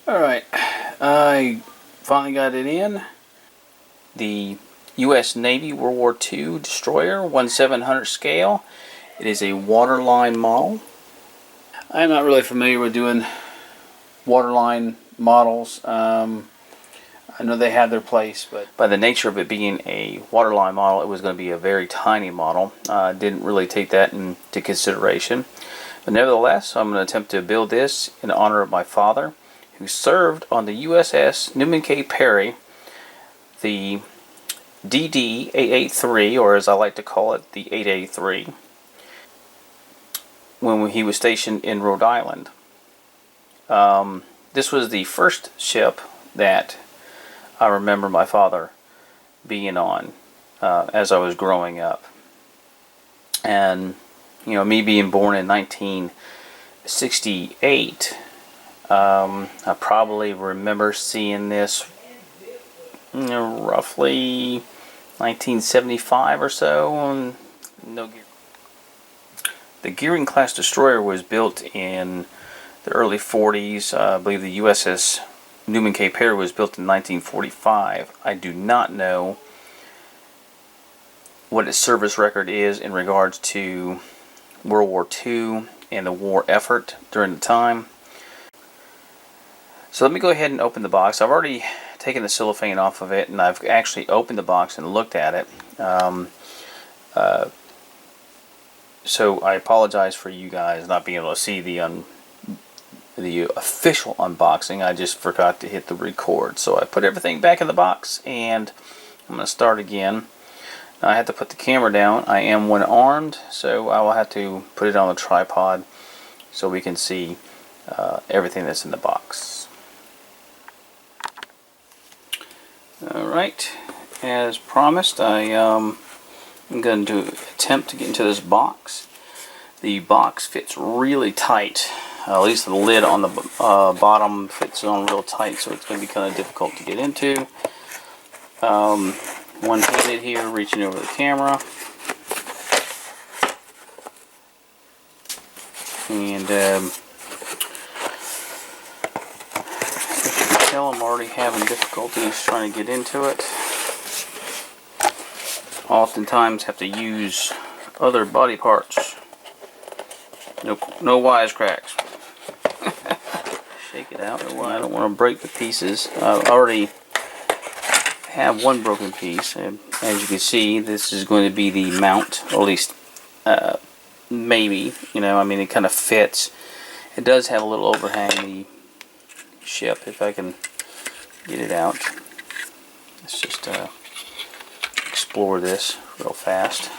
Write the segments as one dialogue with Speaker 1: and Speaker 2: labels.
Speaker 1: Alright, I finally got it in. The U.S. Navy World War II destroyer, 1/700 scale. It is a waterline model. I'm not really familiar with doing waterline models. I know they have their place, but by the nature of it being a waterline model, it was going to be a very tiny model. Didn't really take that into consideration. But nevertheless, I'm going to attempt to build this in honor of my father, who served on the USS Newman Perry, the DD-883, or as I like to call it, the 883, when he was stationed in Rhode Island. This was the first ship that I remember my father being on as I was growing up. And, you know, me being born in 1968, I probably remember seeing this, you know, roughly 1975 or so. The Gearing class destroyer was built in the early 40s. I believe the USS Newman Perry was built in 1945. I do not know what its service record is in regards to World War II and the war effort during the time. So let me go ahead and open the box. I've already taken the cellophane off of it, and I've actually opened the box and looked at it. So I apologize for you guys not being able to see the official unboxing. I just forgot to hit the record. So I put everything back in the box, and I'm going to start again. Now I have to put the camera down. I am one-armed, so I will have to put it on a tripod so we can see everything that's in the box. Alright, as promised, I'm going to attempt to get into this box. The box fits really tight. At least the lid on the bottom fits on real tight, so it's going to be kind of difficult to get into. One-handed here, reaching over the camera. And as you can tell, I'm already having difficulties trying to get into it. Oftentimes have to use other body parts. No wisecracks. Shake it out. I don't want to break the pieces. I already have one broken piece. And as you can see, this is going to be the mount, or at least maybe. You know, I mean, it kind of fits. It does have a little overhang, the ship, if I can get it out. Let's just explore this real fast.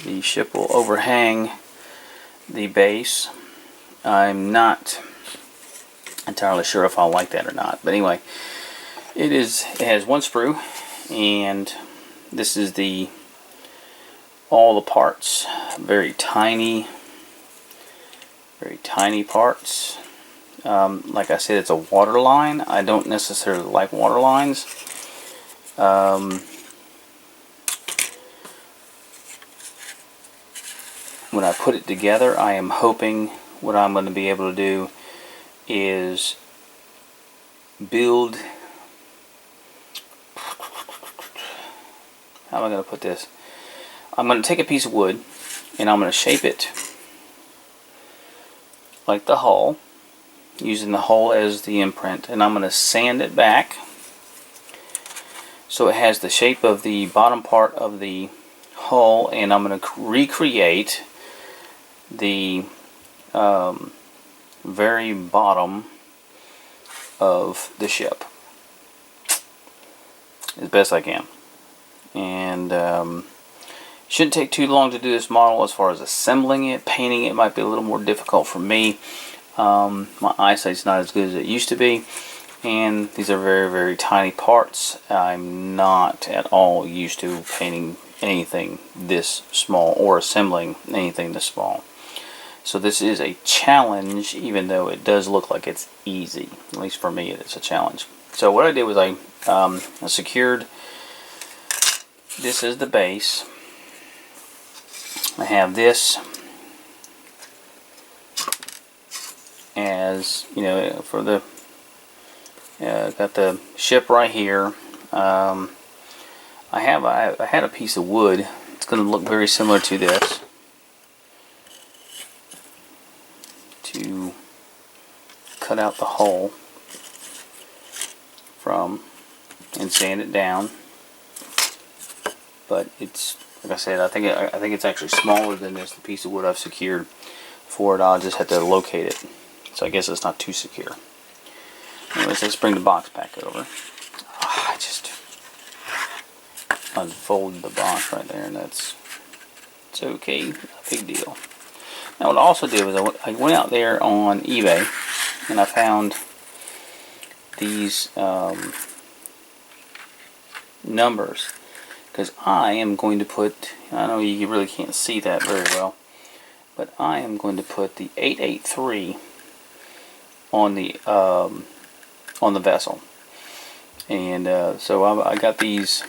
Speaker 1: The ship will overhang the base. I'm not entirely sure if I'll like that or not, but anyway, it has one sprue, and this is all the parts, very tiny parts. Like I said, it's a water line. I don't necessarily like water lines. When I put it together, I am hoping what I'm going to be able to do is build, how am I going to put this? I'm going to take a piece of wood and I'm going to shape it like the hull, using the hull as the imprint, and I'm going to sand it back so it has the shape of the bottom part of the hull, and I'm going to recreate the very bottom of the ship as best I can. And shouldn't take too long to do this model. As far as assembling it, painting it might be a little more difficult for me. My eyesight's not as good as it used to be, and these are very, very tiny parts. I'm not at all used to painting anything this small or assembling anything this small. So this is a challenge, even though it does look like it's easy. At least for me, it is a challenge. So what I did was I secured this as the base. I have this as you know, for the got the ship right here. I had a piece of wood. It's going to look very similar to this, to cut out the hole from and sand it down. But it's, like I said, I think it's actually smaller than this. The piece of wood I've secured for it, I'll just have to locate it. So I guess it's not too secure. Anyways, let's bring the box back over. I just unfolded the box right there, and it's okay, not a big deal. Now what I also did was I went out there on eBay and I found these numbers, because I am going to put, I know you really can't see that very well, but I am going to put the 883 on the vessel. And so I got these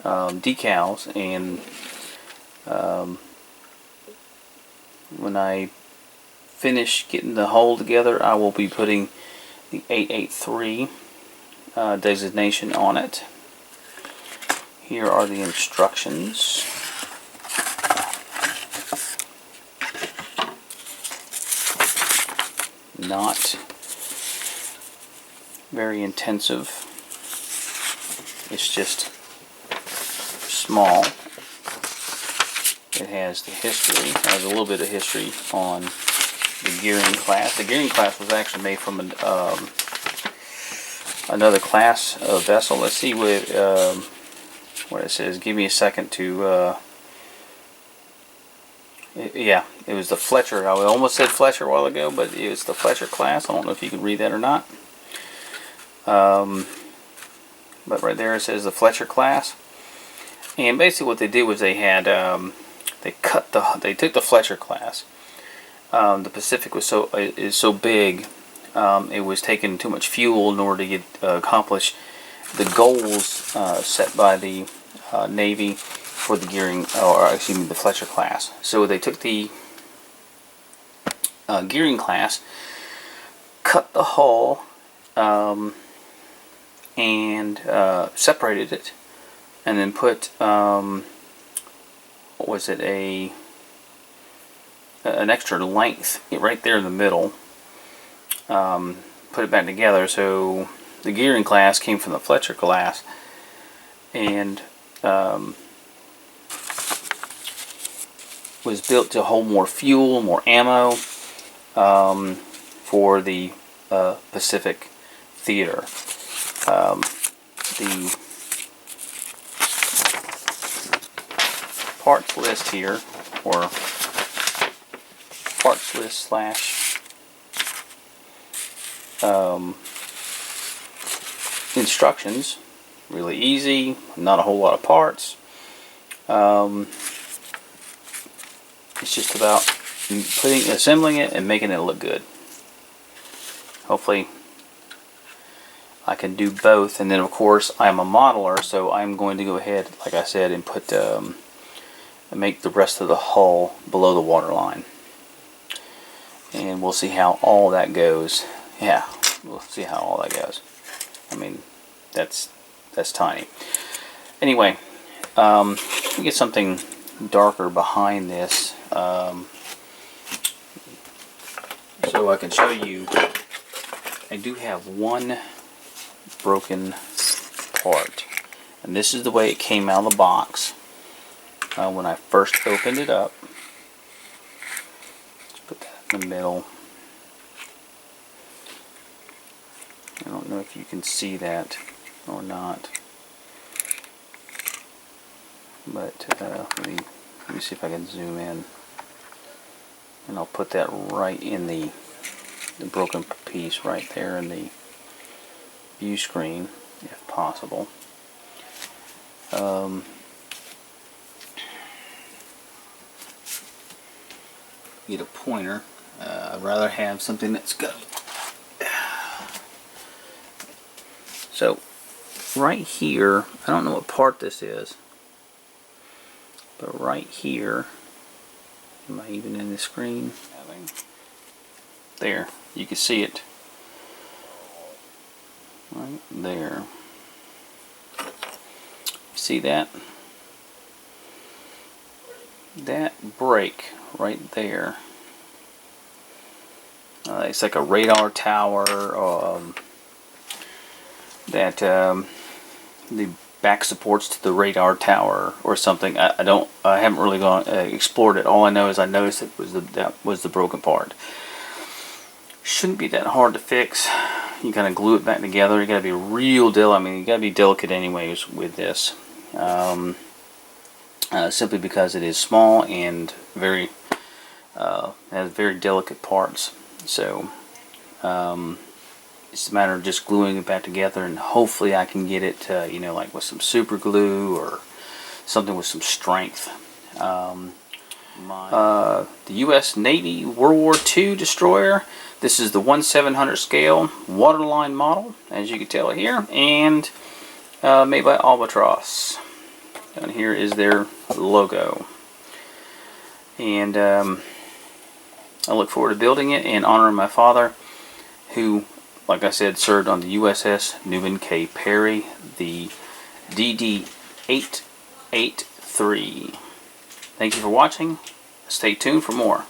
Speaker 1: decals, and when I finish getting the hull together, I will be putting the 883 designation on it. Here are the instructions. Not very intensive. It's just small. It has the history. It has a little bit of history on the gearing class. The gearing class was actually made from another class of vessel. Let's see what it says. Give me a second to. Yeah, it was the Fletcher. I almost said Fletcher a while ago, but it was the Fletcher class. I don't know if you can read that or not. But right there it says the Fletcher class. And basically what they did was they had they took the Fletcher class. The Pacific was so big, it was taking too much fuel in order to accomplish the goals set by the Navy for the gearing, or excuse me, the Fletcher class. So they took the gearing class, cut the hull, and separated it, and then put what was it, an extra length right there in the middle. Put it back together, so the gearing class came from the Fletcher class, and was built to hold more fuel, more ammo for the Pacific theater. The parts list here, or parts list slash instructions, really easy, not a whole lot of parts. It's just about assembling it and making it look good. Hopefully I can do both. And then of course I'm a modeler, so I'm going to go ahead, like I said, and put make the rest of the hull below the waterline. And we'll see how all that goes. Yeah, we'll see how all that goes. I mean, that's tiny. Anyway, we get something darker behind this, so I can show you. I do have one broken part, and this is the way it came out of the box when I first opened it up. Let's put that in the middle. I don't know if you can see that or not, but let me see if I can zoom in, and I'll put that right in the broken piece right there in the view screen, if possible. Get a pointer. I'd rather have something that's got. So right here, I don't know what part this is, but right here, am I even in the screen? There, you can see it right there. See that? That break right there. It's like a radar tower that the back supports to the radar tower or something. I haven't really gone explored it. All I know is I noticed that was the broken part. Shouldn't be that hard to fix. You kind of glue it back together. You got to be real delicate. I mean, you got to be delicate anyways with this. Simply because it is small and very has very delicate parts. So it's a matter of just gluing it back together, and hopefully I can get it you know, like with some super glue or something with some strength. The U.S. Navy World War II destroyer. This is the 1/700 scale waterline model, as you can tell here, and made by Albatross. Down here is their logo. And I look forward to building it and honoring my father, who, like I said, served on the USS Newman K. Perry, the DD-883. Thank you for watching. Stay tuned for more.